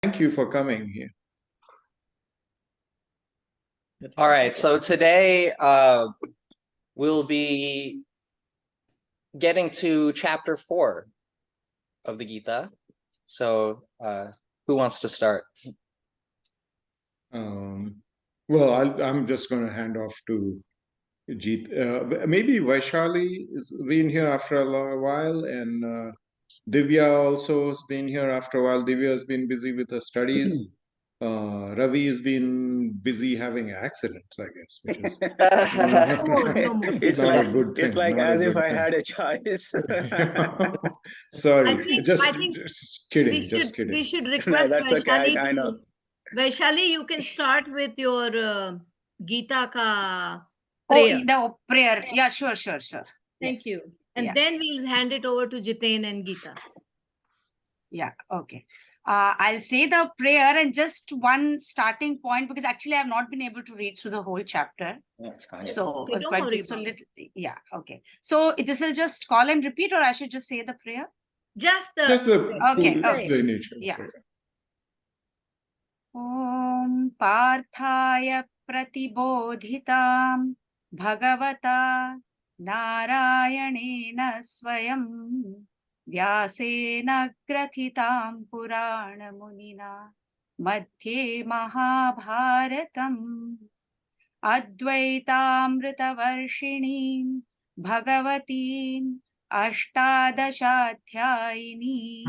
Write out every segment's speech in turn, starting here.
Thank you for coming here. All right, so today we'll be getting to chapter 4 of the Gita. So who wants to start? Well, I'm just going to hand off to Jeet. Maybe Vaishali has been here after a while, and Divya also has been here after a while. Divya has been busy with her studies. Ravi has been busy having accidents, I guess, which is It's not like, a good thing. it's like not as a if good I thing. had a choice. Sorry, I think just kidding. we Just kidding. should No, request that's okay. Vaishali I know. Vaishali, you can start with your Gita ka Oh, prayer. the prayer. Yeah, sure. Thank Yes. you. And Yeah. then we'll hand it over to Jiten and Gita. Yeah, okay. I'll say the prayer and just one starting point, because actually I've not been able to read through the whole chapter. That's fine. So Okay, it was don't quite worry good. So about yeah, okay. So this will just call and repeat, or I should just say the prayer? Just the Okay, the nature. Yeah. Om Parthaya Pratibodhitam Bhagavata Narayanena Swayam Vyasena Grathitam Purana Munina Madhye Mahabharatam Advaitaamritavarshini Bhagavatim Ashtadashaധ്യായിനി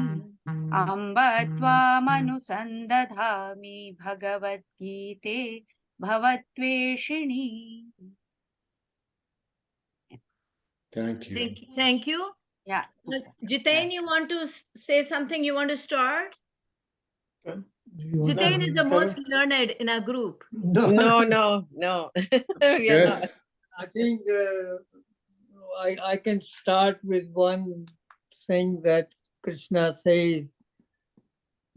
Amba Tvamanusandadhami Bhagavad Gite Bhavatveshini. Thank you. Thank you. Yeah. Jiten, you want to say something? You want to start? Jiten is the most learned in our group. No. We are not. I think I can start with one thing that Krishna says.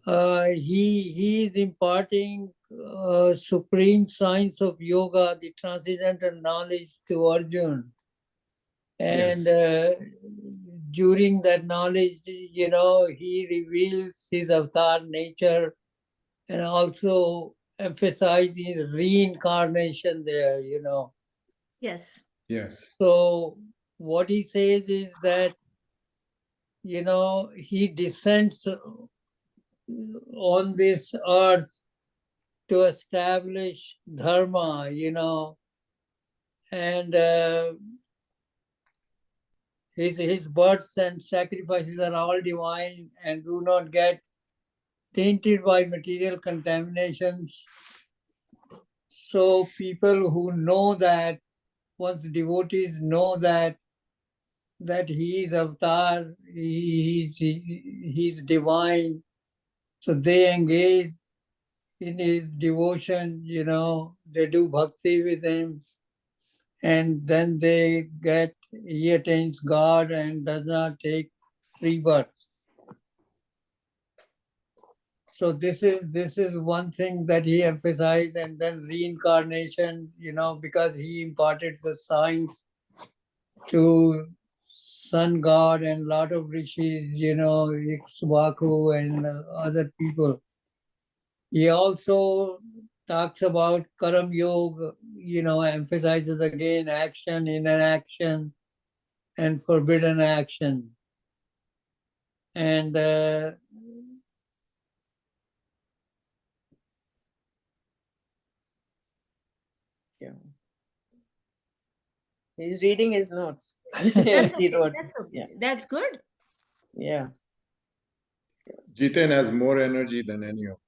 He is imparting supreme science of yoga, the transcendental knowledge to Arjuna. And during that knowledge, he reveals his avatar nature and also emphasizing reincarnation there, Yes. So what he says is that, he descends on this earth to establish dharma, and his births and sacrifices are all divine and do not get tainted by material contaminations. So people who know that, once devotees know that he is avatar, he's divine, so they engage in his devotion, they do bhakti with him, and then he attains God and does not take rebirth. So this is one thing that he emphasized, and then reincarnation, because he imparted the science to sun god and lot of rishis, Ikshvaku and other people. He also talks about Karam Yoga, emphasizes again action, inaction, and forbidden action. And he's reading his notes. That's He okay. wrote. That's okay. Yeah. That's good. Yeah. Jiten has more energy than any of us.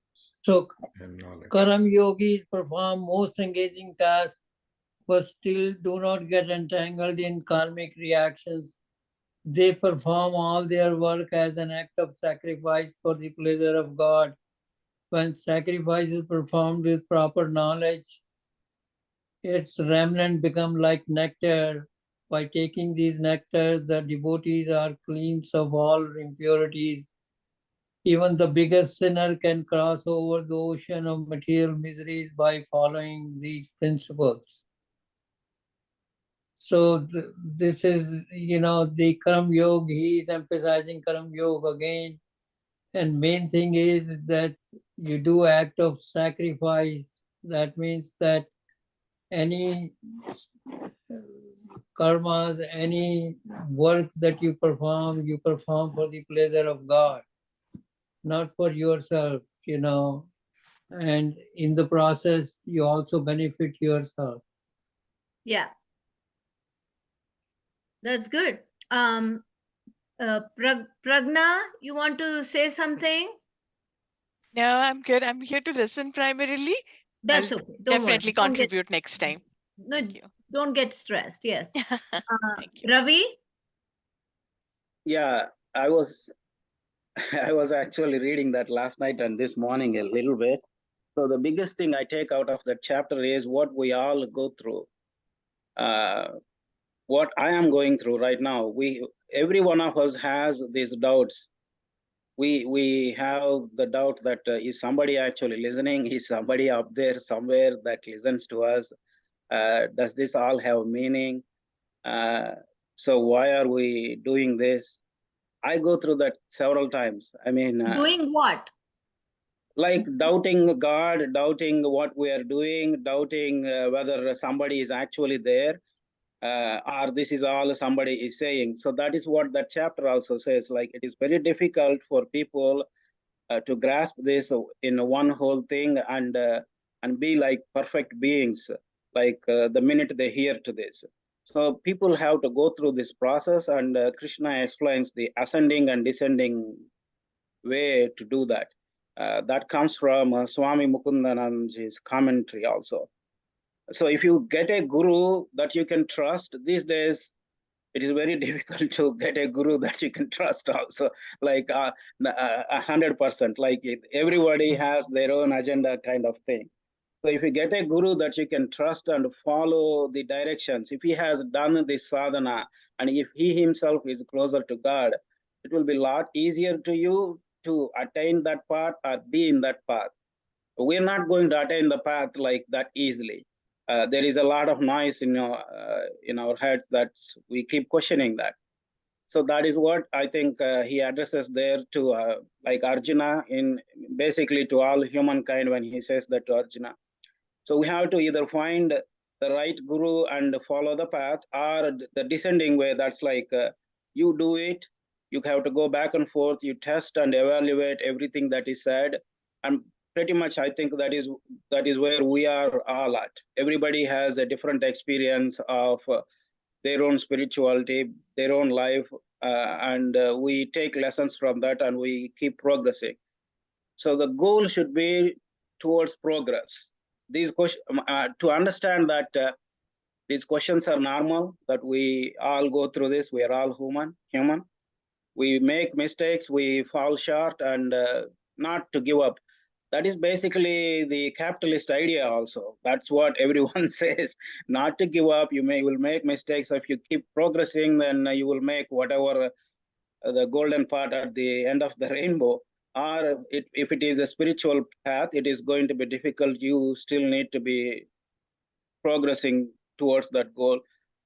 So And knowledge. Karam yogis perform most engaging tasks, but still do not get entangled in karmic reactions. They perform all their work as an act of sacrifice for the pleasure of God. When sacrifice is performed with proper knowledge, its remnant become like nectar. By taking these nectars, the devotees are cleansed of all impurities. Even the biggest sinner can cross over the ocean of material miseries by following these principles. So this is, the Karam Yoga, he is emphasizing Karam Yoga again. And main thing is that you do act of sacrifice. That means that any karmas, any work that you perform for the pleasure of God, not for yourself, and in the process, you also benefit yourself. Yeah. That's good. Pragna, you want to say something? No, I'm good. I'm here to listen primarily. That's I'll okay. Don't worry. definitely Don't get, contribute next time. no, Thank you. don't get stressed. Yes. Thank you. Ravi? Yeah, I was I was actually reading that last night and this morning a little bit. So the biggest thing I take out of that chapter is what we all go through. What I am going through right now. Every one of us has these doubts. We have the doubt that is somebody actually listening? Is somebody up there somewhere that listens to us? Does this all have meaning? So why are we doing this? I go through that several times. I mean, Doing what? like doubting God, doubting what we are doing, doubting whether somebody is actually there, or this is all somebody is saying. So that is what that chapter also says. Like it is very difficult for people to grasp this in one whole thing and be like perfect beings, like the minute they hear to this. So people have to go through this process, and Krishna explains the ascending and descending way to do that. That comes from Swami Mukundanandji's commentary also. So if you get a guru that you can trust, these days it is very difficult to get a guru that you can trust also, like 100%, like everybody has their own agenda kind of thing. So if you get a guru that you can trust and follow the directions, if he has done this sadhana and if he himself is closer to God, it will be a lot easier to you to attain that path or be in that path. We're not going to attain the path like that easily. There is a lot of noise in our heads that we keep questioning that. So that is what I think he addresses there to like Arjuna, in basically to all humankind when he says that to Arjuna. So we have to either find the right guru and follow the path, or the descending way. That's like you do it. You have to go back and forth. You test and evaluate everything that is said, and pretty much I think that is where we are all at. Everybody has a different experience of their own spirituality, their own life, and we take lessons from that and we keep progressing. So the goal should be towards progress. These questions, to understand that these questions are normal, that we all go through this. We are all human. We make mistakes, we fall short, and not to give up. That is basically the capitalist idea also. That's what everyone says, not to give up. You will make mistakes. If you keep progressing, then you will make whatever the golden part at the end of the rainbow. Or if it is a spiritual path, it is going to be difficult. You still need to be progressing towards that goal.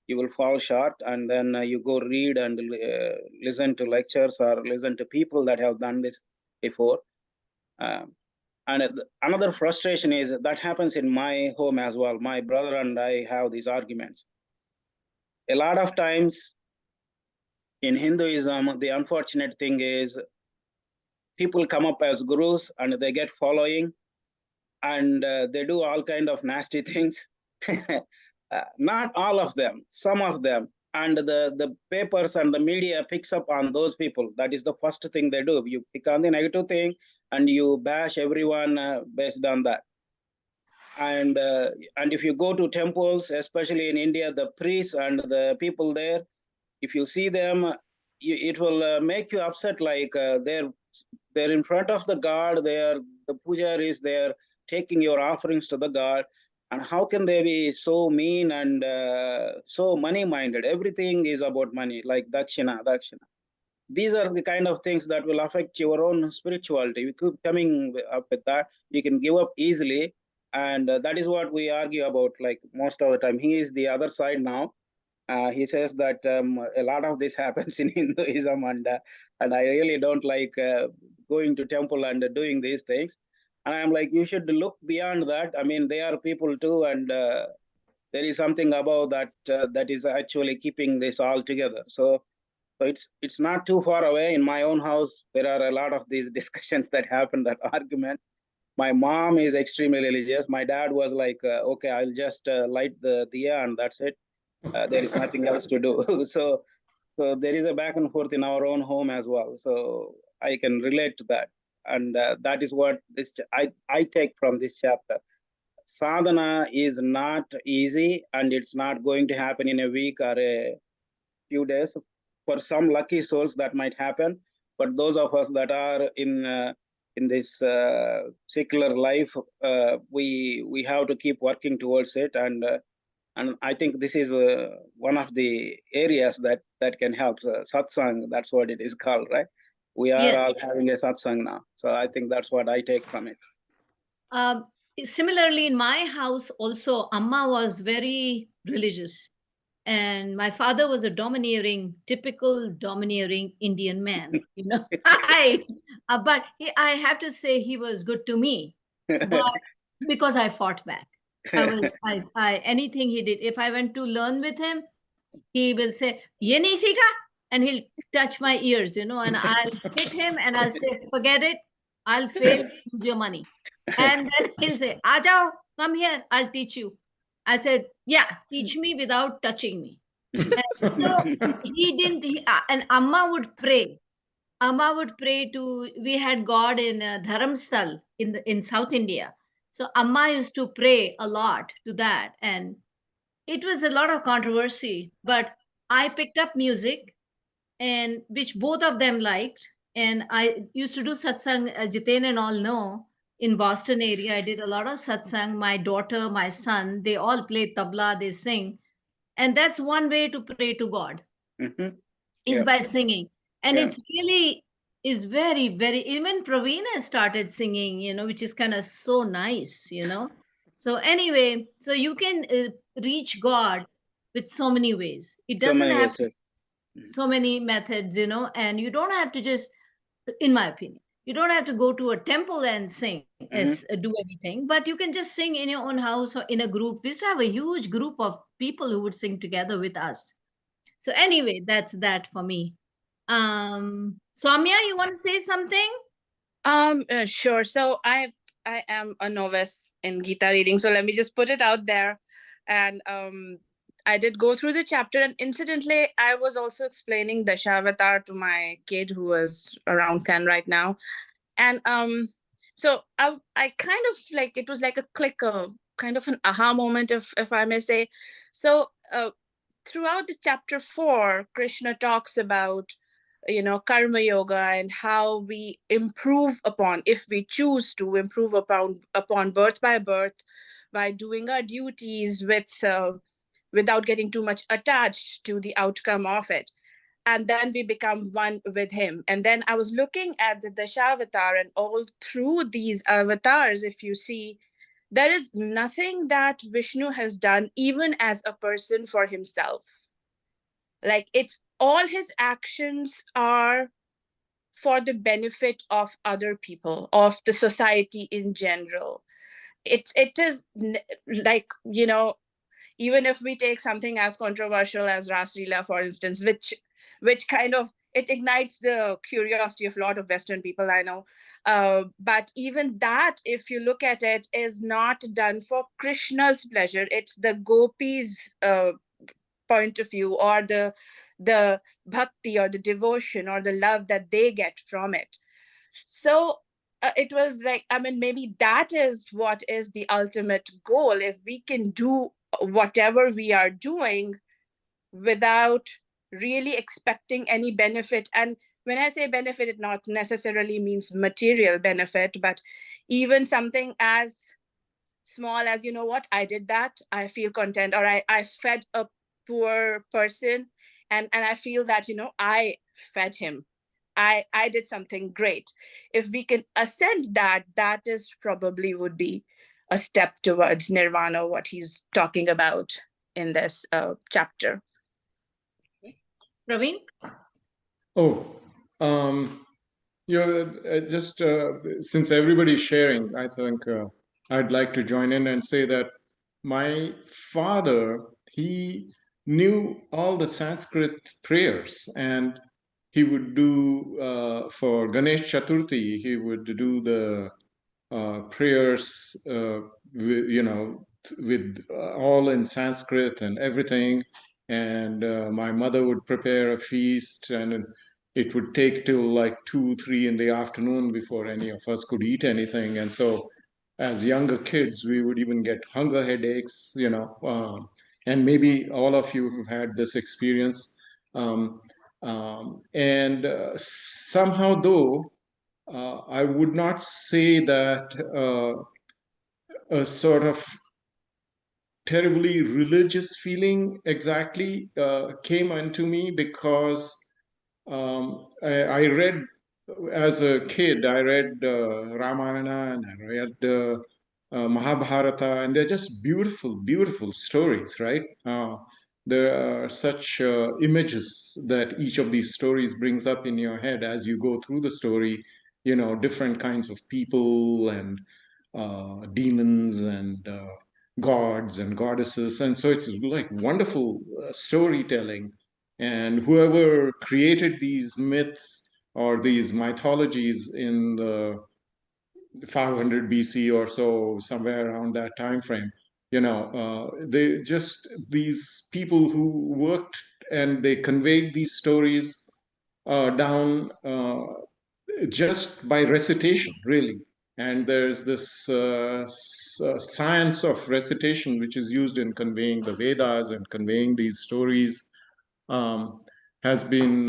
You will fall short, and then you go read and listen to lectures or listen to people that have done this before. And another frustration is that happens in my home as well. My brother and I have these arguments. A lot of times in Hinduism, the unfortunate thing is people come up as gurus and they get following, and they do all kind of nasty things. Not all of them, some of them. And the papers and the media picks up on those people. That is the first thing they do. You pick on the negative thing and you bash everyone based on that. And if you go to temples, especially in India, the priests and the people there, if you see them, it will make you upset. Like they're in front of the God. The pujaris is there taking your offerings to the God. And how can they be so mean and so money-minded? Everything is about money, like dakshina. These are the kind of things that will affect your own spirituality. You keep coming up with that, you can give up easily. And that is what we argue about, like most of the time. He is the other side now. He says that a lot of this happens in Hinduism, and I really don't like going to temple and doing these things. And I'm like, you should look beyond that. I mean, they are people too, and there is something about that that is actually keeping this all together. So it's not too far away. In my own house, there are a lot of these discussions that happen, that argument. My mom is extremely religious. My dad was like, okay, I'll just light the diya and that's it. There is nothing else to do. So there is a back and forth in our own home as well. So I can relate to that. And that is what I take from this chapter. Sadhana is not easy, and it's not going to happen in a week or a few days. For some lucky souls, that might happen, but those of us that are in this secular life, we have to keep working towards it, and I think this is one of the areas that can help. Satsang, that's what it is called, right? We are Yes. all having a satsang now, so I think that's what I take from it. Similarly, in my house also, Amma was very religious. And my father was a typical domineering Indian man, you know. But I have to say he was good to me, but because I fought back. Anything he did, if I went to learn with him, he will say, "Ye nahi sikha," and he'll touch my ears, you know, and I'll hit him and I'll say, "Forget it, I'll fail, use your money." And then he'll say, "Ajao, come here, I'll teach you." I said, "Yeah, teach me without touching me." And so he didn't, and Amma would pray. Amma would pray to, we had God in Dharamstal in South India. So Amma used to pray a lot to that. And it was a lot of controversy, but I picked up music, and which both of them liked. And I used to do satsang, Jiten and all know, in Boston area. I did a lot of satsang. My daughter, my son, they all play tabla, they sing. And that's one way to pray to God, Mhm. is Yeah. by singing. And Yeah. it's really is very, very, even Praveen has started singing, you know, which is kind of so nice, you know. So anyway, so you can reach God with so many ways. It So doesn't many have verses. so many methods, you know, and you don't have to just, in my opinion, you don't have to go to a temple and sing, as do anything, but you can just sing in your own house or in a group. We used to have a huge group of people who would sing together with us. So anyway, that's that for me. Soumya, you want to say something? Sure. So I am a novice in Gita reading, so let me just put it out there. And I did go through the chapter, and incidentally, I was also explaining Dashavatar to my kid who was around 10 right now. And so I kind of like, it was like a click, kind of an aha moment, if I may say. So throughout the chapter 4, Krishna talks about, you know, karma yoga and how we improve upon, if we choose to improve upon birth by doing our duties without getting too much attached to the outcome of it, and then we become one with him. And then I was looking at the Dashavatar, and all through these avatars, if you see, there is nothing that Vishnu has done even as a person for himself. Like, it's all his actions are for the benefit of other people, of the society in general. It is like, you know, even if we take something as controversial as Ras Leela, for instance, which kind of, it ignites the curiosity of a lot of Western people, I know. But even that, if you look at it, is not done for Krishna's pleasure. It's the gopis' point of view, or the bhakti or the devotion or the love that they get from it. So it was like, I mean, maybe that is what is the ultimate goal. If we can do whatever we are doing without really expecting any benefit. And when I say benefit, it not necessarily means material benefit, but even something as small as, you know what, I did that, I feel content, or I fed a poor person, and I feel that, you know, I fed him, I did something great. If we can ascend that, that is probably would be a step towards nirvana, what he's talking about in this chapter. Praveen? Oh, um, Just since everybody's sharing, I think I'd like to join in and say that my father, he knew all the Sanskrit prayers, and he would do for Ganesh Chaturthi, he would do the prayers, with all in Sanskrit and everything. And my mother would prepare a feast, and it would take till like 2, 3 in the afternoon before any of us could eat anything. And so, as younger kids, we would even get hunger headaches, and maybe all of you have had this experience. And somehow, though, I would not say that a sort of terribly religious feeling exactly came into me, because I read, as a kid, I read Ramayana, and I read Mahabharata, and they're just beautiful, beautiful stories, right? There are such images that each of these stories brings up in your head as you go through the story, different kinds of people, and demons, and gods and goddesses. And so it's like wonderful storytelling. And whoever created these myths or these mythologies in the 500 BC or so, somewhere around that time frame, they just, these people who worked, and they conveyed these stories down just by recitation, really. And there's this science of recitation, which is used in conveying the Vedas and conveying these stories, has been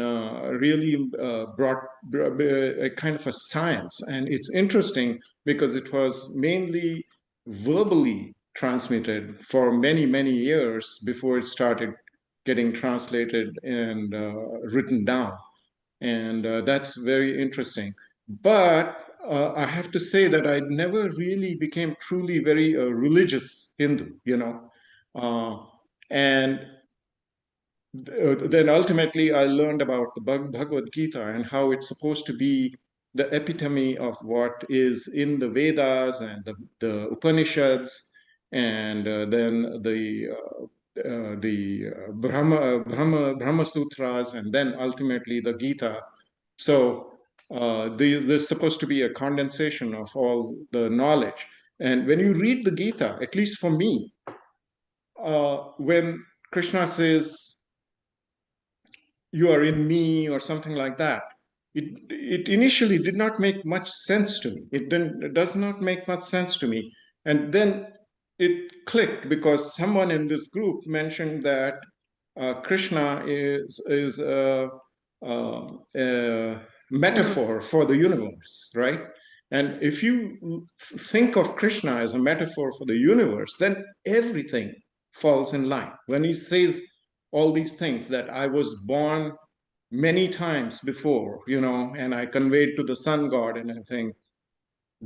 really brought a kind of a science. And it's interesting because it was mainly verbally transmitted for many, many years before it started getting translated and written down. And that's very interesting. But I have to say that I never really became truly very religious Hindu, and then ultimately I learned about the Bhagavad Gita and how it's supposed to be the epitome of what is in the Vedas and the Upanishads, and then the Brahma Sutras, and then ultimately the Gita. So there's supposed to be a condensation of all the knowledge. And when you read the Gita, at least for me, when Krishna says, "You are in me," or something like that, it initially did not make much sense to me. It does not make much sense to me. And then it clicked, because someone in this group mentioned that Krishna is a metaphor for the universe, right? And if you think of Krishna as a metaphor for the universe, then everything falls in line. When he says all these things, that I was born many times before, and I conveyed to the sun god, and I think,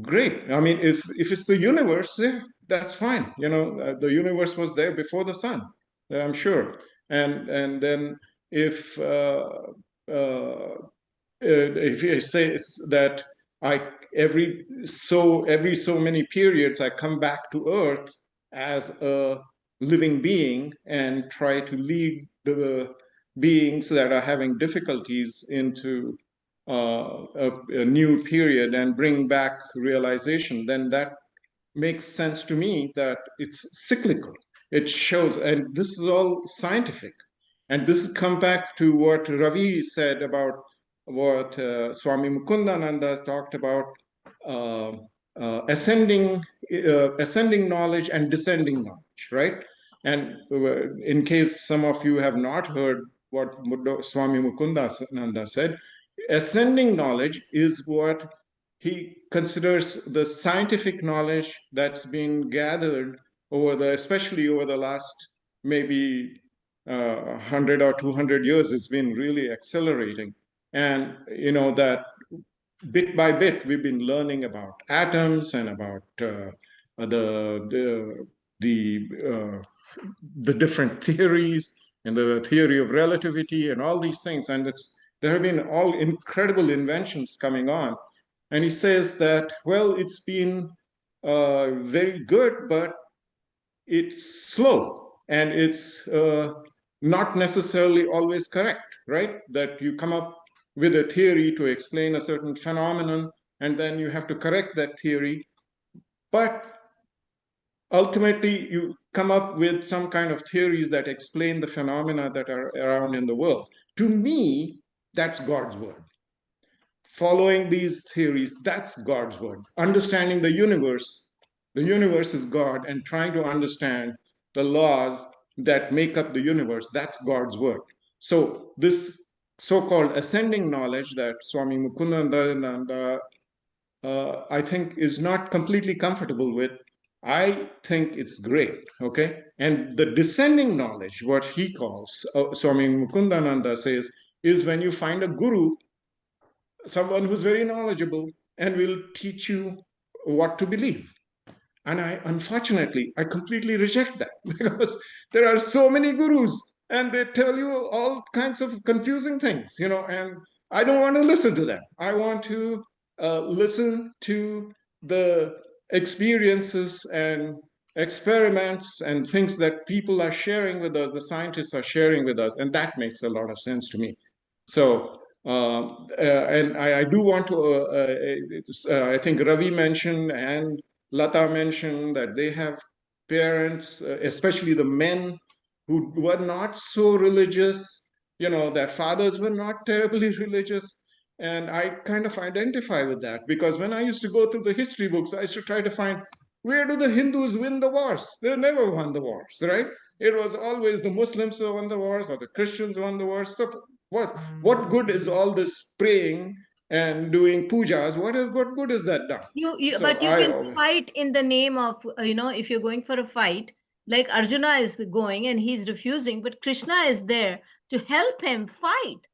great. I mean, if it's the universe, yeah, that's fine. The universe was there before the sun, I'm sure. And then if you say that every so many periods I come back to Earth as a living being and try to lead the beings that are having difficulties into a new period and bring back realization, then that makes sense to me that it's cyclical. It shows, and this is all scientific. And this come back to what Ravi said about what Swami Mukundananda talked about, ascending knowledge and descending knowledge, right? And in case some of you have not heard what Swami Mukundananda said, ascending knowledge is what he considers the scientific knowledge that's been gathered especially over the last maybe 100 or 200 years. It's been really accelerating. And that bit by bit we've been learning about atoms and about the different theories and the theory of relativity and all these things. And There have been all incredible inventions coming on. And he says that, well, it's been very good, but it's slow and it's not necessarily always correct, right? That you come up with a theory to explain a certain phenomenon, and then you have to correct that theory. But ultimately, you come up with some kind of theories that explain the phenomena that are around in the world. To me, that's God's word. Following these theories, that's God's word. Understanding the universe is God, and trying to understand the laws that make up the universe, that's God's word. So this so-called ascending knowledge that Swami Mukundananda, I think, is not completely comfortable with. I think it's great, okay? And the descending knowledge, what he calls, Swami Mukundananda says, is when you find a guru, someone who's very knowledgeable and will teach you what to believe. And unfortunately, I completely reject that because there are so many gurus and they tell you all kinds of confusing things, and I don't want to listen to them. I want to listen to the experiences and experiments and things that people are sharing with us, the scientists are sharing with us, and that makes a lot of sense to me. So, and I do want to, I think Ravi mentioned and Lata mentioned that they have parents, especially the men, who were not so religious. Their fathers were not terribly religious. And I kind of identify with that because when I used to go through the history books, I used to try to find, where do the Hindus win the wars? They never won the wars, right? It was always the Muslims who won the wars or the Christians won the wars. So what good is all this praying and doing pujas? What good is that done? But you can fight in the name of, if you're going for a fight, like Arjuna is going and he's refusing, but Krishna is there to help him fight.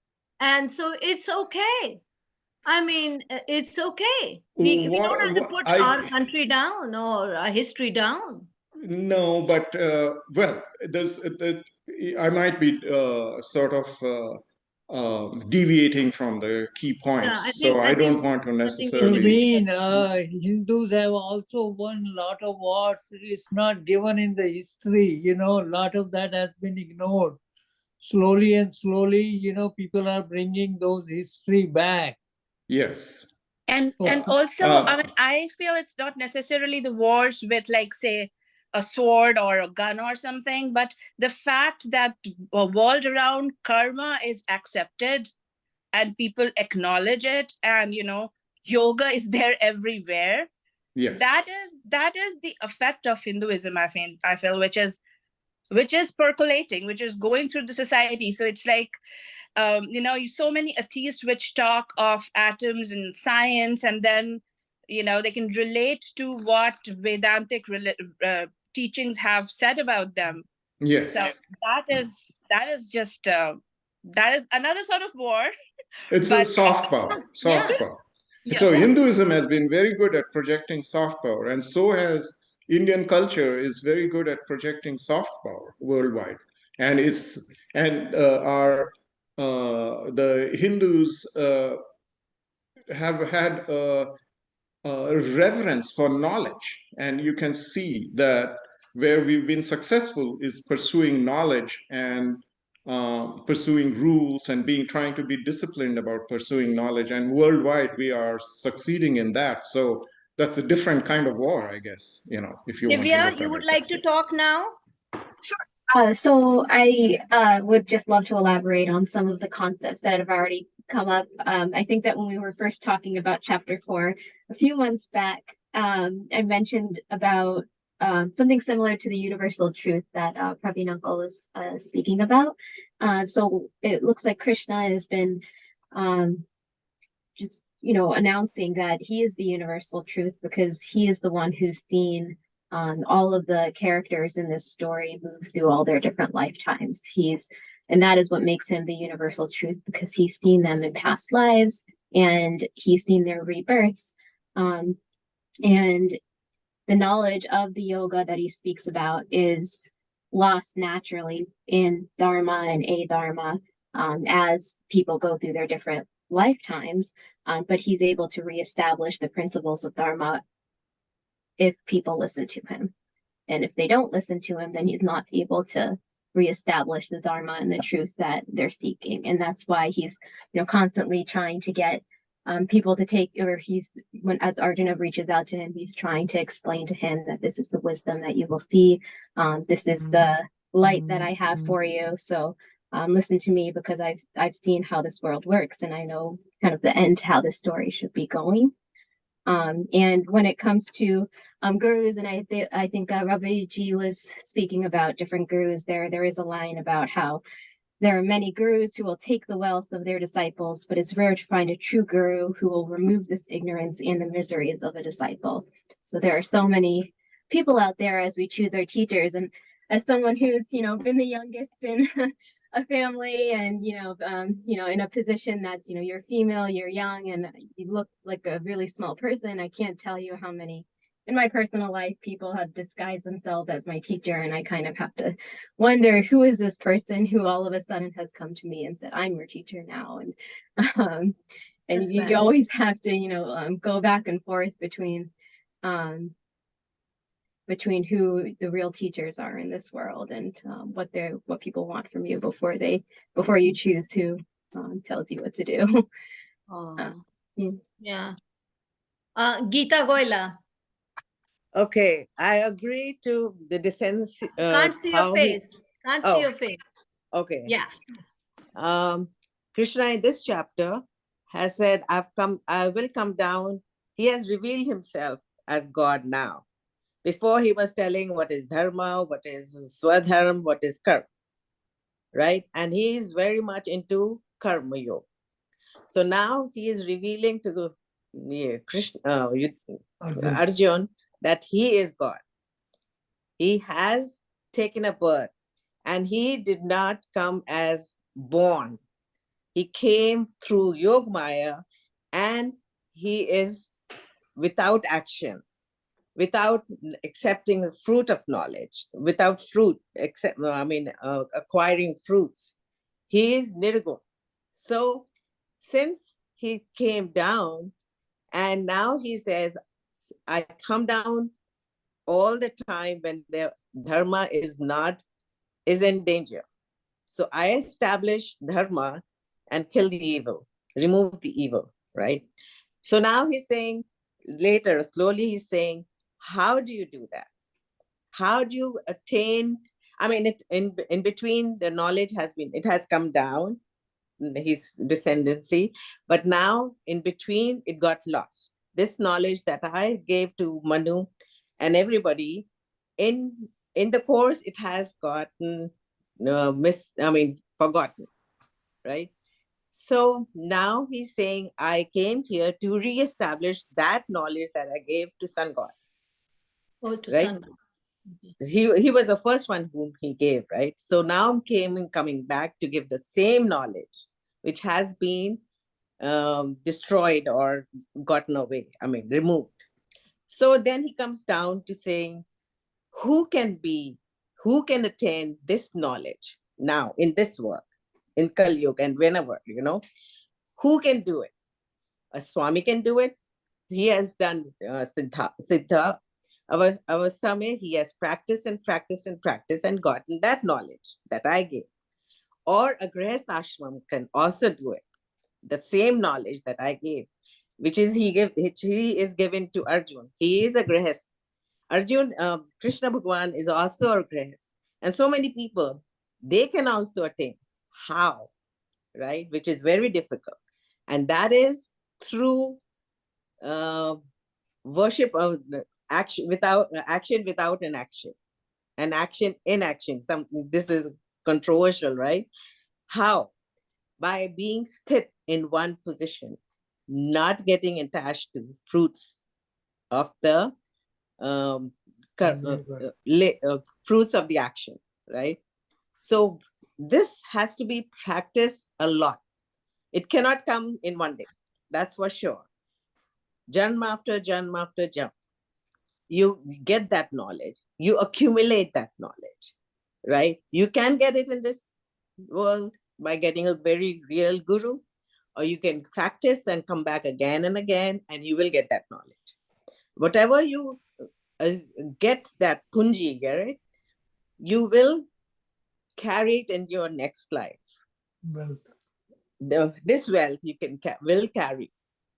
And so it's okay. I mean, it's okay. We don't have to put our country down or our history down. No, but well, I might be sort of deviating from the key points, so I don't want to necessarily. Pravin, Hindus have also won a lot of wars. It's not given in the history. A lot of that has been ignored. Slowly and slowly, people are bringing those history back. Yes. And also, I mean, I feel it's not necessarily the wars with, like, say, a sword or a gun or something, but the fact that a world around karma is accepted and people acknowledge it, and yoga is there everywhere. Yes. That is the effect of Hinduism, I feel, which is percolating, which is going through the society. So it's like, so many atheists which talk of atoms and science, and then they can relate to what Vedantic teachings have said about them. Yes. So that is just that is another sort of war. It's a soft power. Power. Yeah. So Hinduism has been very good at projecting soft power, and so has Indian culture is very good at projecting soft power worldwide. And the Hindus have had a reverence for knowledge, and you can see that where we've been successful is pursuing knowledge and pursuing rules and trying to be disciplined about pursuing knowledge, and worldwide we are succeeding in that. So that's a different kind of war, I guess, if you Divya, want to you would like to talk now? So I would just love to elaborate on some of the concepts that have already come up. I think that when we were first talking about chapter 4 a few months back, I mentioned about something similar to the universal truth that Pravin.Mundkur was speaking about. So it looks like Krishna has been just announcing that he is the universal truth because he is the one who's seen all of the characters in this story move through all their different lifetimes. And that is what makes him the universal truth, because he's seen them in past lives and he's seen their rebirths. And the knowledge of the yoga that he speaks about is lost naturally in Dharma and A-Dharma. as people go through their different lifetimes, but he's able to reestablish the principles of Dharma if people listen to him. And if they don't listen to him, then he's not able to reestablish the Dharma and the truth that they're seeking. And that's why he's, constantly trying to get people to take, or as Arjuna reaches out to him, he's trying to explain to him that this is the wisdom that you will see. This is the light that I have for you. So listen to me, because I've seen how this world works, and I know kind of the end, how the story should be going. And when it comes to gurus, and I think Ravi was speaking about different gurus, there is a line about how there are many gurus who will take the wealth of their disciples, but it's rare to find a true guru who will remove this ignorance and the miseries of a disciple. So there are so many people out there as we choose our teachers. And as someone who's, been the youngest in a family, and in a position that's, you're female, you're young, and you look like a really small person, I can't tell you how many in my personal life people have disguised themselves as my teacher, and I kind of have to wonder, who is this person who all of a sudden has come to me and said, I'm your teacher now? And you always have to go back and forth between who the real teachers are in this world, and what people want from you before you choose who tells you what to do. Yeah. Gita Goila. Okay, I agree to the descent. Can't see your face. Can't see your face. Okay. Yeah. Krishna in this chapter has said, I will come down. He has revealed himself as God now. Before he was telling what is dharma, what is swadharma, what is karma, right? And he is very much into karma yoga. So now he is revealing to Krishna, Arjuna, that he is God. He has taken a birth, and he did not come as born. He came through Yogamaya, and he is without action, without accepting the fruit of knowledge, without acquiring fruits. He is nirguna. So since he came down, and now he says, I come down all the time when the dharma is in danger. So I establish dharma and kill the evil, remove the evil, right? So now he's saying, later, slowly he's saying, how do you do that? How do you attain? I mean, in between, the knowledge has come down, his descendancy, but now in between it got lost. This knowledge that I gave to Manu and everybody, in the course, it has gotten forgotten, right? So now he's saying, I came here to reestablish that knowledge that I gave to Sun God. Oh, to right? Sun God. He was the first one whom he gave, right? So now I'm coming back to give the same knowledge, which has been destroyed or gotten away, removed. So then he comes down to saying, who can attain this knowledge now in this work, in Kali Yuga, and whenever, who can do it? A Swami can do it. He has done Siddha Avastha, he has practiced and practiced and practiced and gotten that knowledge that I gave. Or a Grihastha Ashram can also do it. The same knowledge that I gave, which he is given to Arjuna. He is a Grihastha. Arjuna, Krishna Bhagwan is also a Grihastha. And so many people, they can also attain. How? Right? Which is very difficult. And that is through worship of the action without an action, and action in action. This is controversial, right? How? By being sthit in one position, not getting attached to fruits of the fruits of the action, right? So this has to be practiced a lot. It cannot come in one day, that's for sure. Janma after janma after janma, you get that knowledge, you accumulate that knowledge, right? You can get it in this world, by getting a very real guru, or you can practice and come back again and again, and you will get that knowledge. Whatever you get that punji, right? You will carry it in your next life. This wealth you will carry.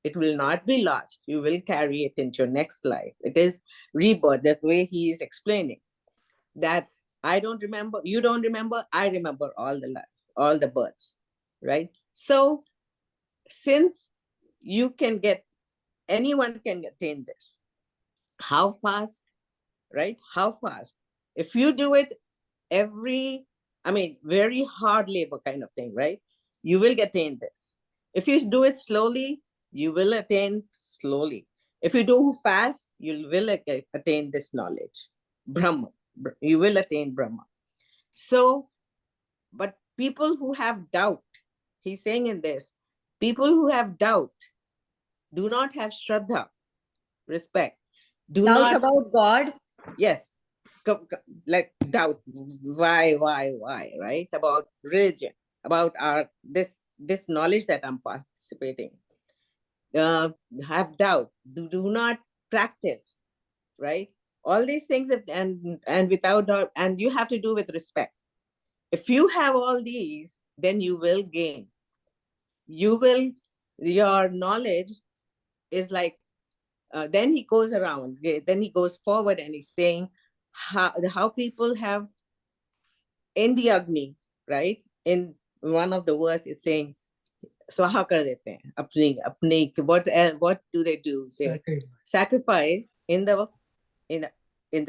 It will not be lost. You will carry it into your next life. It is rebirth, the way he is explaining. That I don't remember, you don't remember, I remember all the life, all the births, right? So since you can get, anyone can attain this, how fast, right? How fast? If you do it very hard labor kind of thing, right? You will attain this. If you do it slowly, you will attain slowly. If you do fast, you will attain this knowledge. Brahma, you will attain Brahma. So, but people who have doubt, he's saying in this, people who have doubt, do not have Shraddha, respect. Do Doubt not about God. Yes, like doubt, why, right? About religion, about this knowledge that I'm participating. Have doubt, do not practice, right? All these things, and without doubt, and you have to do with respect. If you have all these, then you will gain. Your knowledge is like, then he goes around, then he goes forward and he's saying how people have in the Agni, right? In one of the verse, it's saying, swaha kar dete hain, apne, what do they do? They sacrifice in the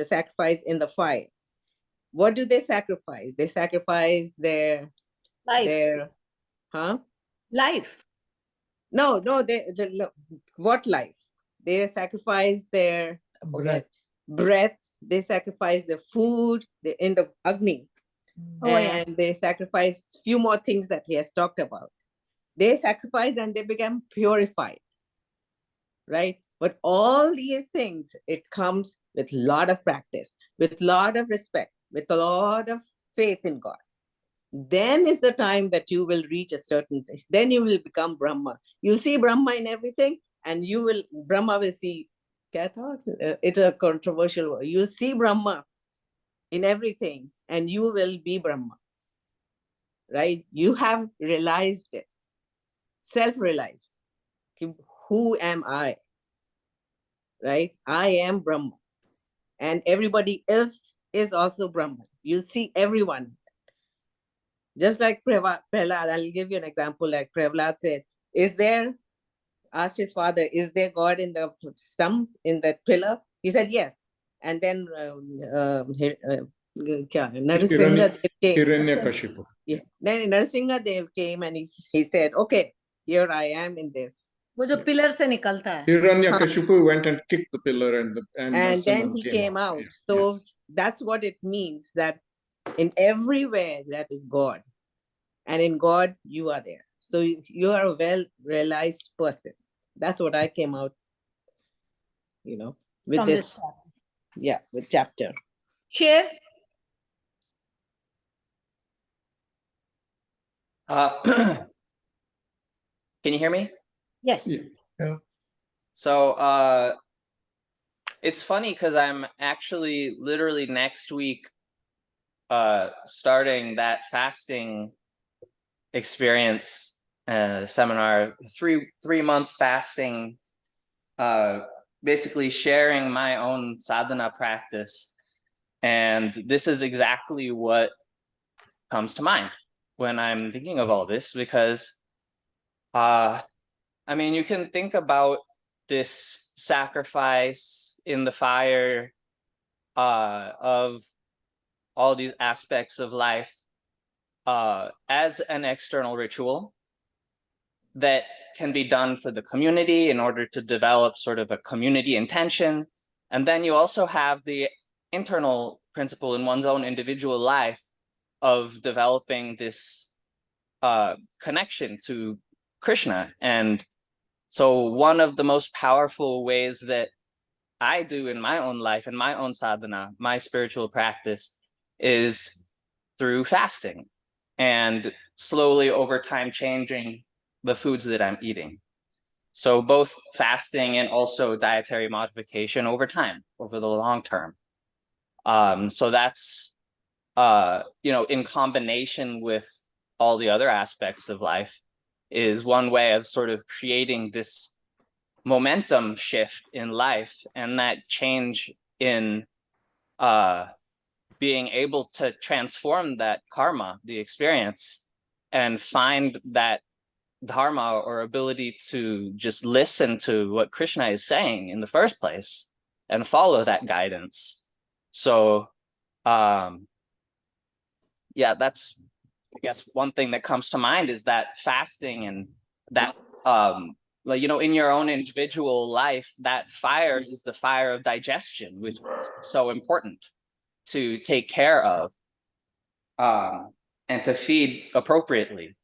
sacrifice in the fire. What do they sacrifice? They sacrifice their Life. Life. No, what life? They sacrifice their breath. They sacrifice the food in the Agni. And they sacrifice few more things that he has talked about. They sacrifice and they become purified, right? But all these things, it comes with a lot of practice, with a lot of respect, with a lot of faith in God. Then is the time that you will reach a certain thing. Then you will become Brahma. You see Brahma in everything, and Brahma will see. It's a controversial word. You see Brahma in everything, and you will be Brahma, right? You have realized it, self-realized. Who am I, right? I am Brahma, and everybody else is also Brahma. You see everyone. Just like Prahlad, I'll give you an example. Like Prahlad said, asked his father, is there God in the stump, in that pillar? He said, yes. And then Narasimha came. Hiranyakashipu. Yeah. Then Narasimha Dev came and he said, okay, here I am in this. वो जो pillar से निकलता है. Hiranyakashipu went and kicked the pillar and then he came out. Yeah. So that's what it means, that in everywhere that is God. And in God, you are there. So you are a well-realized person. That's what I came out, with From this. With chapter. Share. Can you hear me? Yes. Yeah. So it's funny because I'm actually literally next week starting that fasting experience seminar, 3-month fasting, basically sharing my own sadhana practice. And this is exactly what comes to mind when I'm thinking of all this, because you can think about this sacrifice in the fire of all these aspects of life as an external ritual that can be done for the community in order to develop sort of a community intention. And then you also have the internal principle in one's own individual life of developing this connection to Krishna. And so one of the most powerful ways that I do in my own life, in my own sadhana, my spiritual practice, is through fasting. and slowly over time changing the foods that I'm eating. So both fasting and also dietary modification over time, over the long term. So that's, in combination with all the other aspects of life, is one way of sort of creating this momentum shift in life, and that change in being able to transform that karma, the experience, and find that dharma or ability to just listen to what Krishna is saying in the first place and follow that guidance. So yeah, that's, I guess, one thing that comes to mind is that fasting and that in your own individual life, that fire is the fire of digestion, which is so important to take care of and to feed appropriately.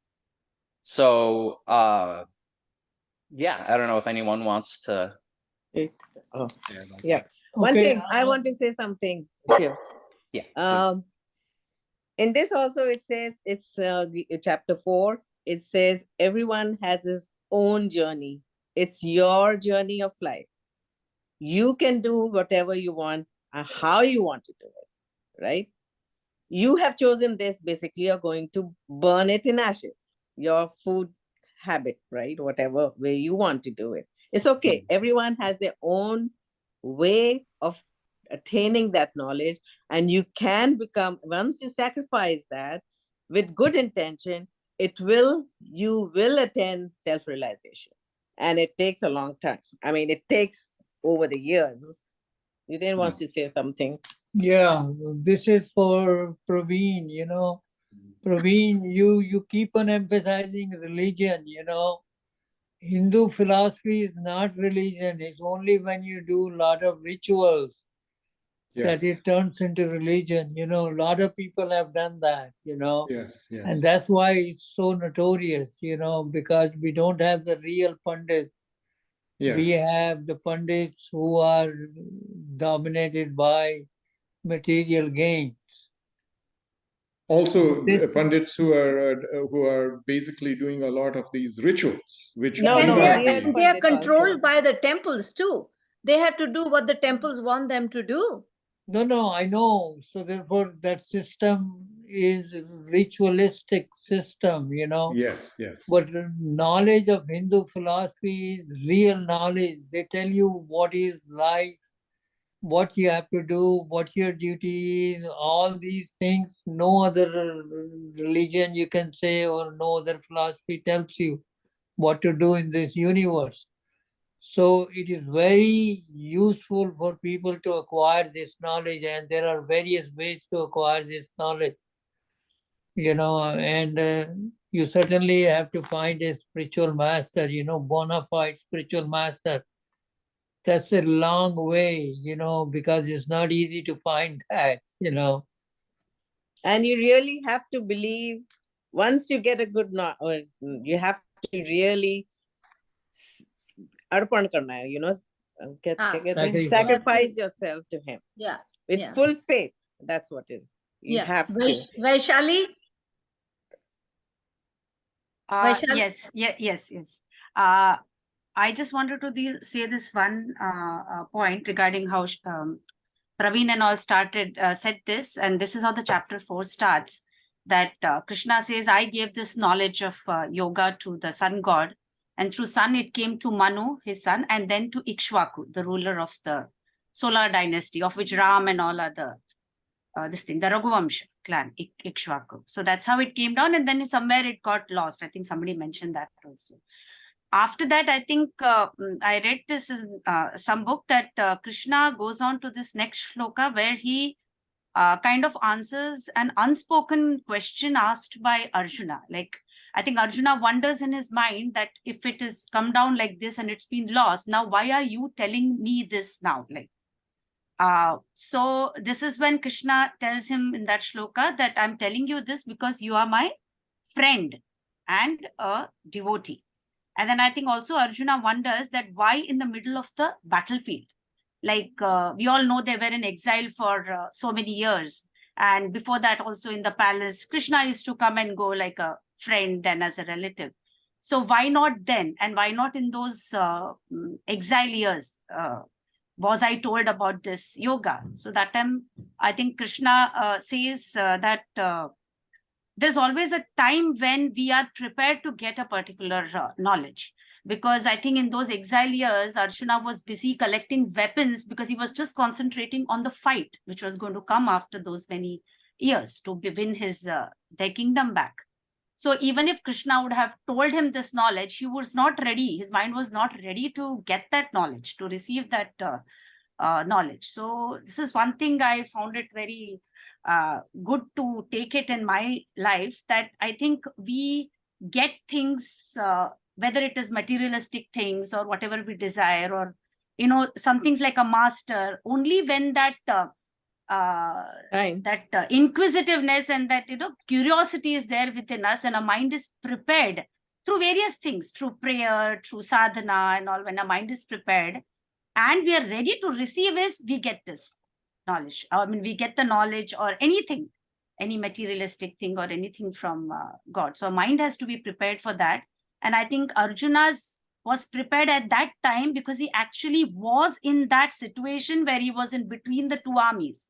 So yeah, I don't know if anyone wants to. Oh, yeah. One Okay. thing I want to say something here. Yeah. In this also it says, it's chapter 4. It says everyone has his own journey. It's your journey of life. You can do whatever you want and how you want to do it, right? You have chosen this. Basically, you're going to burn it in ashes. Your food habit, right? Whatever way you want to do it. It's okay. Everyone has their own way of attaining that knowledge. And you can become, once you sacrifice that with good intention, you will attain self-realization. And it takes a long time. I mean, it takes over the years. You then wants to say something. Yeah, this is for Pravin, Pravin, you keep on emphasizing religion, Hindu philosophy is not religion. It's only when you do a lot of rituals that it turns into religion. A lot of people have done that, Yes, yes. And that's why it's so notorious, because we don't have the real pundits. Yes. We have the pundits who are dominated by material gains. Also, pundits who are basically doing a lot of these rituals, which No, And no, they real are, and they are Pandit also. controlled by the temples too. They have to do what the temples want them to do. No, I know. So therefore, that system is ritualistic system, Yes, yes. But knowledge of Hindu philosophy is real knowledge. They tell you what is life, what you have to do, what your duty is, all these things. No other religion you can say, or no other philosophy tells you what to do in this universe. So it is very useful for people to acquire this knowledge, and there are various ways to acquire this knowledge, and you certainly have to find a spiritual master, bona fide spiritual master. That's a long way, because it's not easy to find that, And you really have to believe, once you get a good you have to really arpan karna hai, sacrifice yourself to him. Yeah. With full faith. That's what it is. You have to. Vaishali? Yes. I just wanted to say this one point regarding how Pravin and all said this, and this is how the chapter 4 starts, that Krishna says, I gave this knowledge of yoga to the sun god, and through sun it came to Manu, his son, and then to Ikshvaku, the ruler of the solar dynasty, of which Ram and all are the Raghuvamsha clan, Ikshvaku. So that's how it came down, and then somewhere it got lost. I think somebody mentioned that also. After that, I think I read this in some book that Krishna goes on to this next shloka where he kind of answers an unspoken question asked by Arjuna. Like, I think Arjuna wonders in his mind that if it has come down like this and it's been lost, now why are you telling me this now? Like, so this is when Krishna tells him in that shloka that I'm telling you this because you are my friend and a devotee. And then I think also Arjuna wonders that why in the middle of the battlefield? Like we all know they were in exile for so many years. And before that, also in the palace, Krishna used to come and go like a friend and as a relative. So why not then? And why not in those exile years? Was I told about this yoga? So that time, I think Krishna says that there's always a time when we are prepared to get a particular knowledge. Because I think in those exile years, Arjuna was busy collecting weapons because he was just concentrating on the fight, which was going to come after those many years to win his their kingdom back. So even if Krishna would have told him this knowledge, he was not ready. His mind was not ready to get that knowledge, to receive that knowledge. So this is one thing I found it very good to take it in my life, that I think we get things, whether it is materialistic things or whatever we desire, or, you know, some things like a master, only when that inquisitiveness and that, you know, curiosity is there within us, and our mind is prepared through various things, through prayer, through sadhana and all. When our mind is prepared and we are ready to receive, is we get this knowledge. I mean, we get the knowledge or anything, any materialistic thing or anything from God. So our mind has to be prepared for that. And I think Arjuna's was prepared at that time because he actually was in that situation where he was in between the two armies.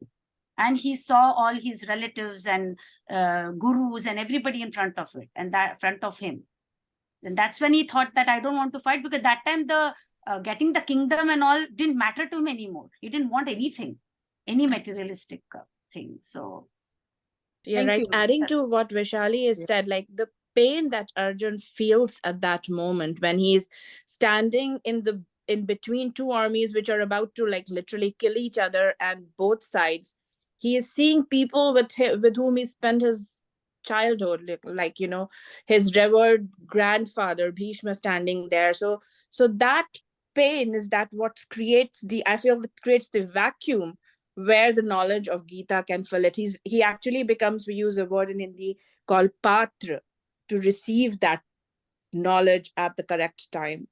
And he saw all his relatives and gurus and everybody in front of it, and that front of him. And that's when he thought that I don't want to fight, because that time the getting the kingdom and all didn't matter to him anymore. He didn't want anything, any materialistic thing. So yeah, thank right. you. Adding to what Vaishali has said, like the pain that Arjun feels at that moment when he's standing in between two armies which are about to like literally kill each other, and both sides he is seeing people with whom he spent his childhood, like, you know, his revered grandfather Bhishma standing there. So that pain is that what creates the, I feel, it creates the vacuum where the knowledge of Gita can fill it. He actually becomes, we use a word in Hindi called patra, to receive that knowledge at the correct time.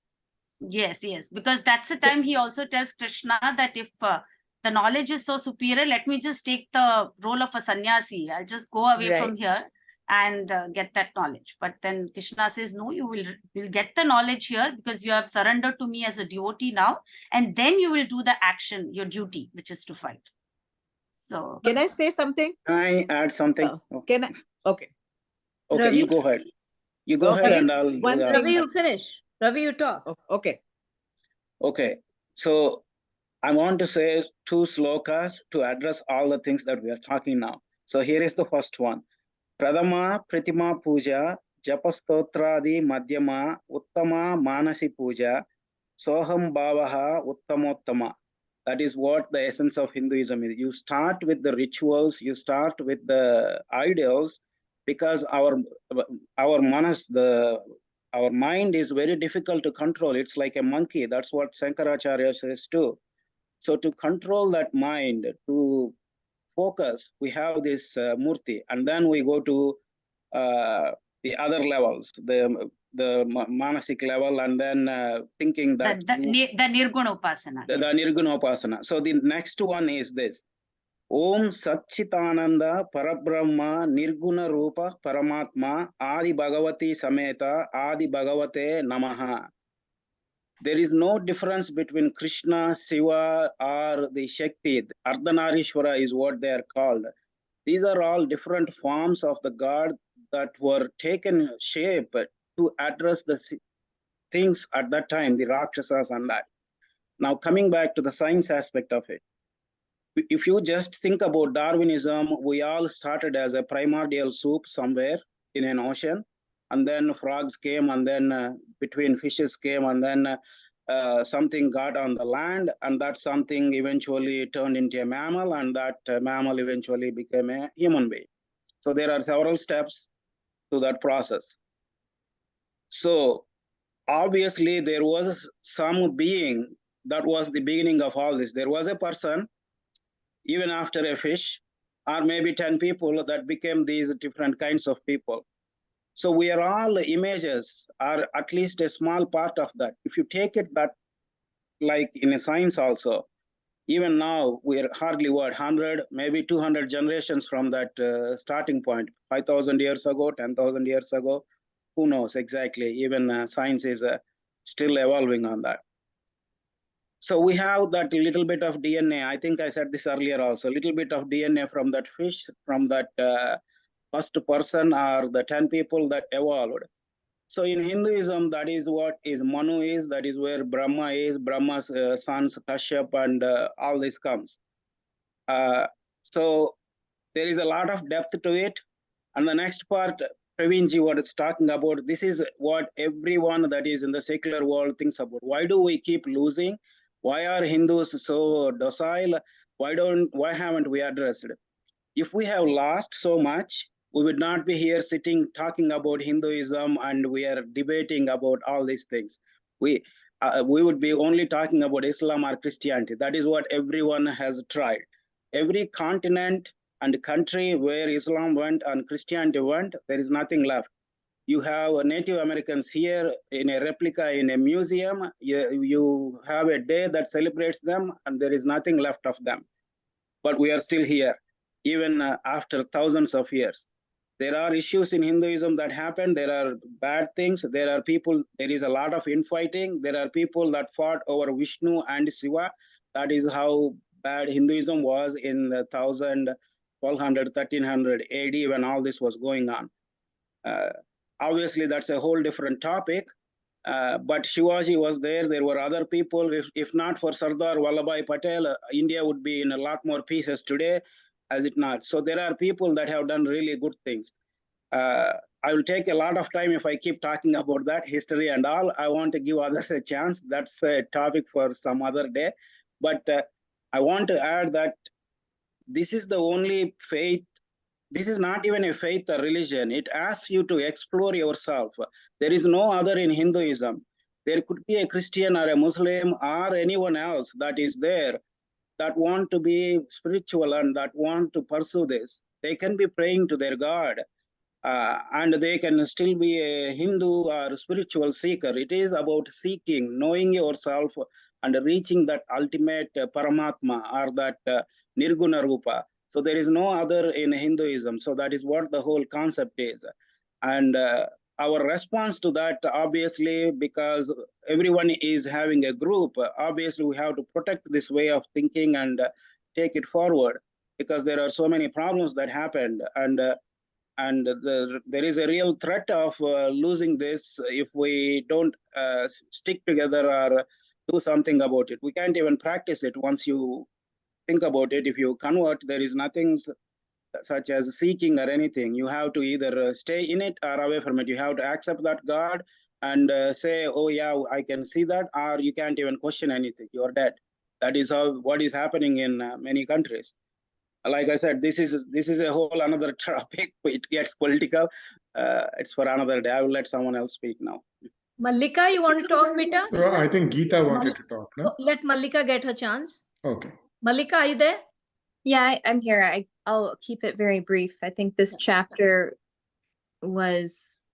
Yes, because that's the time he also tells Krishna that if the knowledge is so superior, let me just take the role of a sannyasi. I'll just go away from here and get that knowledge. But then Krishna says, no, you will get the knowledge here because you have surrendered to me as a devotee now, and then you will do the action, your duty, which is to fight. So can I say something? Can I add something? Can I? Okay. Okay, Ravi? you go ahead. You go ahead and I'll... Ravi, you finish. Ravi, you talk. Okay. Okay, so I want to say 2 slokas to address all the things that we are talking now. So here is the first one. Pradama Pratima Puja, Japastotradi Madhyama, Uttama Manasi Puja, Soham Bhavaha Uttamottama. That is what the essence of Hinduism is. You start with the rituals, you start with the ideals, because our manas, our mind is very difficult to control. It's like a monkey. That's what Shankaracharya says too. So to control that mind, to focus, we have this murti, and then we go to the other levels, the manasik level, and then thinking that the nirguna upasana. The nirguna upasana. So the next one is this. Om Satchitananda Parabrahma Nirguna Rupa Paramatma Adi Bhagavati Sameta Adi Bhagavate Namaha. There is no difference between Krishna, Shiva, or the Shakti. Ardhanarishwara is what they are called. These are all different forms of the God that were taken shape to address the things at that time, the Rakshasas and that. Now coming back to the science aspect of it. If you just think about Darwinism, we all started as a primordial soup somewhere in an ocean, and then frogs came, and then between fishes came, and then something got on the land, and that something eventually turned into a mammal, and that mammal eventually became a human being. So there are several steps to that process. So obviously there was some being that was the beginning of all this. There was a person, even after a fish, or maybe 10 people that became these different kinds of people. So we are all images, or at least a small part of that. If you take it that, like in a science also, Even now, we're hardly 100, maybe 200 generations from that starting point. 5,000 years ago, 10,000 years ago, who knows exactly? Even science is still evolving on that. So we have that little bit of DNA. I think I said this earlier also. Little bit of DNA from that fish, from that first person or the 10 people that evolved. So in Hinduism, that is what is Manu is. That is where Brahma is. Brahma's sons Kashyap and all this comes. So there is a lot of depth to it. And the next part, Pravinji, what it's talking about, this is what everyone that is in the secular world thinks about. Why do we keep losing? Why are Hindus so docile? Why haven't we addressed it? If we have lost so much, we would not be here sitting talking about Hinduism and we are debating about all these things. We would be only talking about Islam or Christianity. That is what everyone has tried. Every continent and country where Islam went and Christianity went, there is nothing left. You have Native Americans here in a replica in a museum. You have a day that celebrates them and there is nothing left of them. But we are still here, even after thousands of years. There are issues in Hinduism that happen. There are bad things. There are people, there is a lot of infighting. There are people that fought over Vishnu and Shiva. That is how bad Hinduism was in 1000, 1200, 1300 AD when all this was going on. Obviously, that's a whole different topic. But Shivaji was there. There were other people. If not for Sardar Vallabhbhai Patel, India would be in a lot more pieces today, as it not. So there are people that have done really good things. I will take a lot of time if I keep talking about that history and all. I want to give others a chance. That's a topic for some other day. But I want to add that this is the only faith. This is not even a faith or religion. It asks you to explore yourself. There is no other in Hinduism. There could be a Christian or a Muslim or anyone else that is there that want to be spiritual and that want to pursue this. They can be praying to their God and they can still be a Hindu or a spiritual seeker. It is about seeking, knowing yourself and reaching that ultimate Paramatma or that Nirguna Rupa. So there is no other in Hinduism. So that is what the whole concept is. And our response to that, obviously, because everyone is having a group, obviously we have to protect this way of thinking and take it forward, because there are so many problems that happened. And there is a real threat of losing this if we don't stick together or do something about it. We can't even practice it once you think about it. If you convert, there is nothing such as seeking or anything. You have to either stay in it or away from it. You have to accept that God and say, oh yeah, I can see that, or you can't even question anything. You're dead. That is what is happening in many countries. Like I said, this is a whole another topic. It gets political. It's for another day. I will let someone else speak now. Mallika, you want to talk, beta? Well, I think Gita wanted to talk, no? Let Mallika get her chance. Okay. Mallika, are you there? Yeah, I'm here. I'll keep it very brief. I think this chapter was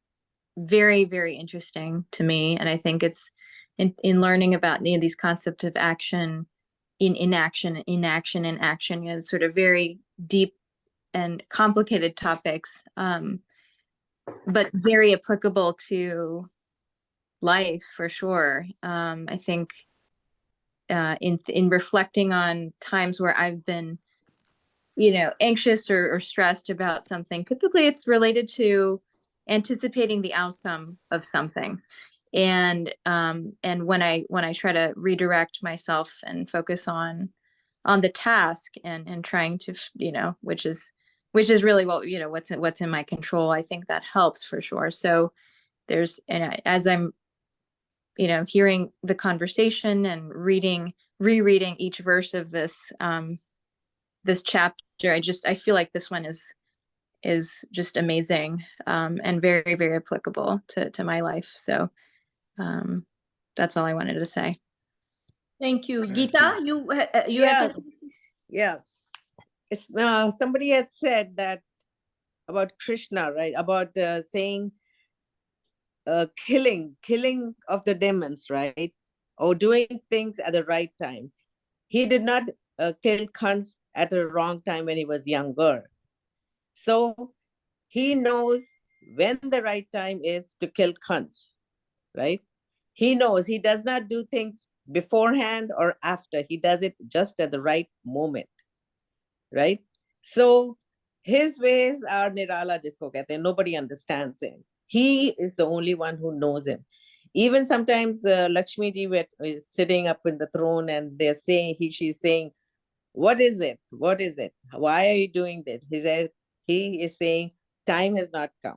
very, very interesting to me. And I think it's in learning about these concepts of action, inaction, and action, sort of very deep and complicated topics, but very applicable to life for sure. I think in reflecting on times where I've been anxious or stressed about something, typically it's related to anticipating the outcome of something. And when I try to redirect myself and focus on the task and trying to, which is really what's in my control, I think that helps for sure. So as I'm, hearing the conversation and rereading each verse of this chapter, I feel like this one is just amazing, and very, very applicable to my life. So that's all I wanted to say. Thank you. Gita, you had to... Yeah. It's, somebody had said that about Krishna, right? About saying killing of the demons, right? Or doing things at the right time. He did not killed Kans at a wrong time when he was younger. So he knows when the right time is to kill Kans, right? He knows. He does not do things beforehand or after. He does it just at the right moment, right? So his ways are nirala, jisko kehte hain. Nobody understands him. He is the only one who knows him. Even sometimes Lakshmi ji is sitting up in the throne and they're saying, she's saying, what is it? What is it? Why are you doing this? He is saying, time has not come.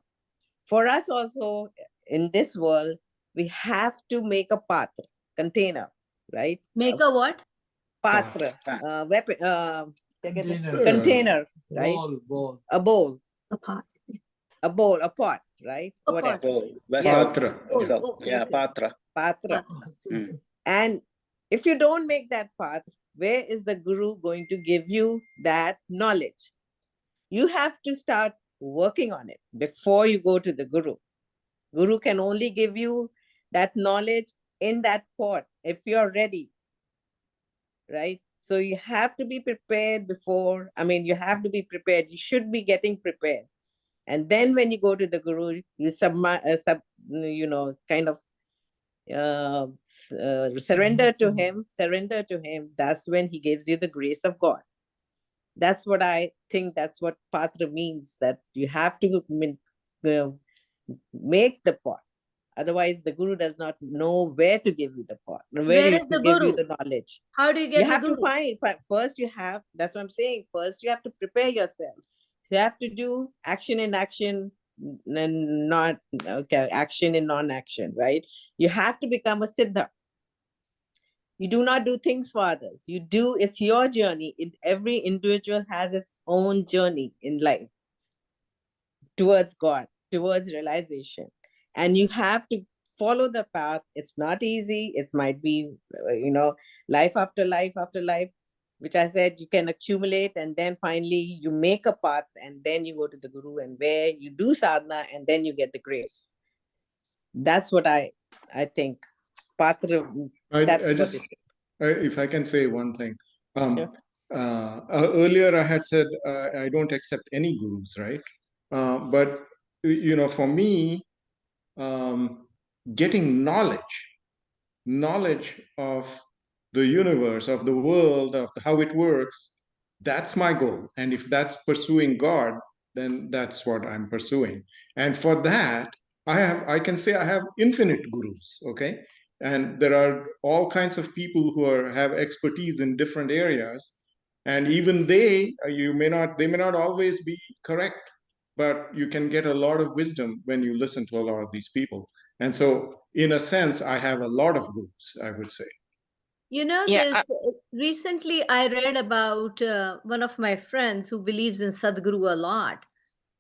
For us also, in this world, we have to make a patra, container, right? Make a what? Patra, weapon, Container. container, right? Bowl. A bowl, A pot. a bowl, a pot, right? A Whatever. pot. Oh, vessel. Patra. Oh, Vessel. okay, Yeah, okay. patra. Patra. Mm. And if you don't make that path, where is the guru going to give you that knowledge? You have to start working on it before you go to the guru. Guru can only give you that knowledge in that pot if you're ready, right? So you have to be prepared before, you have to be prepared. You should be getting prepared. And then when you go to the guru, you surrender to him. That's when he gives you the grace of God. That's what I think. That's what patra means, that you have to make the pot. Otherwise, the guru does not know where to give you the pot, Where is to the give you guru? the knowledge. How do you get You the have to guru? find, first you have, that's what I'm saying. First, you have to prepare yourself. You have to do action in action and not, okay, action in non-action, right? You have to become a siddha. You do not do things for others. You do, it's your journey. Every individual has its own journey in life towards God, towards realization. And you have to follow the path. It's not easy. It might be, life after life after life, which I said you can accumulate, and then finally you make a path, and then you go to the guru, and where you do sadhana, and then you get the grace. That's what I think. Patra, that's what it is. If I can say one thing. Sure. Earlier I had said I don't accept any gurus, right? But for me, getting knowledge of the universe, of the world, of how it works, that's my goal. And if that's pursuing God, then that's what I'm pursuing. And for that, I can say I have infinite gurus, okay? And there are all kinds of people who have expertise in different areas. And even they may not always be correct, but you can get a lot of wisdom when you listen to a lot of these people. And so, in a sense, I have a lot of gurus, I would say. Yeah, Recently I read about one of my friends who believes in Sadhguru a lot.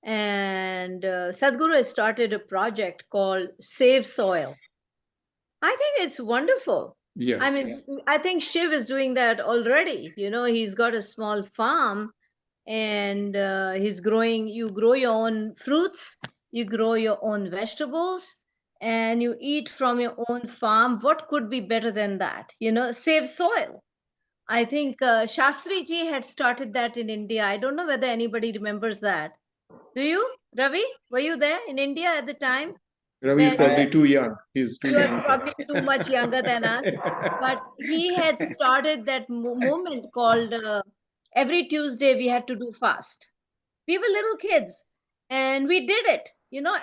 And Sadhguru has started a project called Save Soil. I think it's wonderful. Yes. I mean, I think Shiv is doing that already. He's got a small farm and you grow your own fruits, you grow your own vegetables, and you eat from your own farm. What could be better than that? Save soil. I think Shastri ji had started that in India. I don't know whether anybody remembers that. Do you, Ravi? Were you there in India at the time? Ravi is probably too young. He's too You are young. probably too much younger than us. But he had started that movement called every Tuesday we had to do fast. We were little kids and we did it.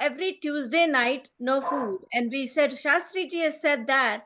Every Tuesday night, no food. And we said, Shastri ji has said that.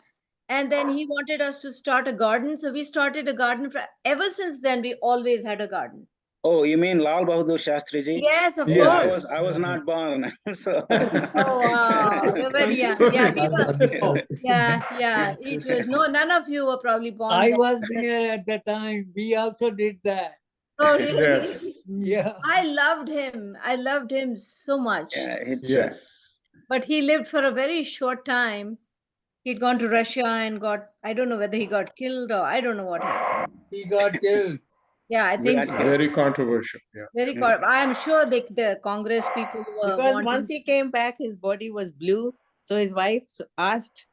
And then he wanted us to start a garden. So we started a garden. Ever since then, we always had a garden. Oh, you mean Lal Bahadur Shastri ji? Yes, of Yes, course. I was not born. So Oh, wow. You're very young. Yeah, we were. Yeah. It was none of you were probably born. I then. was there at the time. We also did that. Oh, really? yes, Yeah. I loved him. I loved him so much. yeah, it's yes. But he lived for a very short time. He'd gone to Russia and I don't know whether he got killed or I don't know what happened. He got killed. Yeah, I think Got so. killed. Very controversial. Yeah. I am sure the Congress people were Because wanting. once he came back, his body was blue. So his wife asked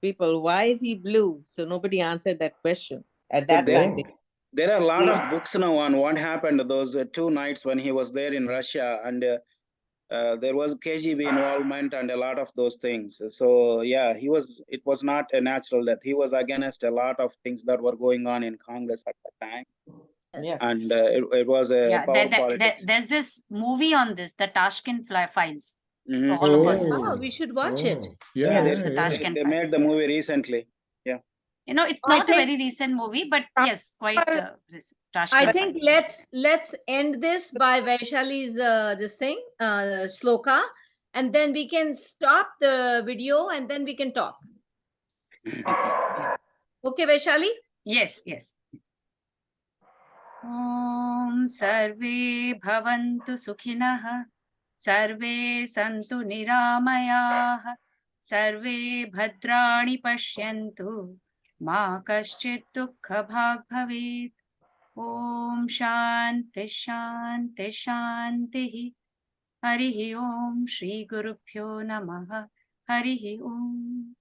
people, why is he blue? So nobody answered that question at that there- time. There are a lot of books now on what happened those 2 nights when he was there in Russia, and there was KGB involvement and a lot of those things. So yeah, it was not a natural death. He was against a lot of things that were going on in Congress at the time. Yeah. And it was a power politics. There's this movie on this, the Tashkent Files. It's Mhm. all about this. Oh, we should watch it. Yeah, they, the Tashkent they made the Files. movie recently. Yeah. You know, it's I not a think- very recent movie, but yes, quite recent. I Tashkent think Files. let's end this by Vaishali's this thing, sloka, and then we can stop the video and then we can talk. Okay, Vaishali? Yes, yes. Om Sarve Bhavantu Sukhinah, Sarve Santu Niramayah, Sarve Bhadrani Pashyantu, Ma Kaschit Dukkha Bhag Bhavet. Om Shanti Shanti Shanti. Harihi Om Shri Gurubhyo Namaha. Harihi Om.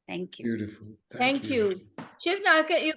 Thank you. beautiful. Thank you. Shiv, now you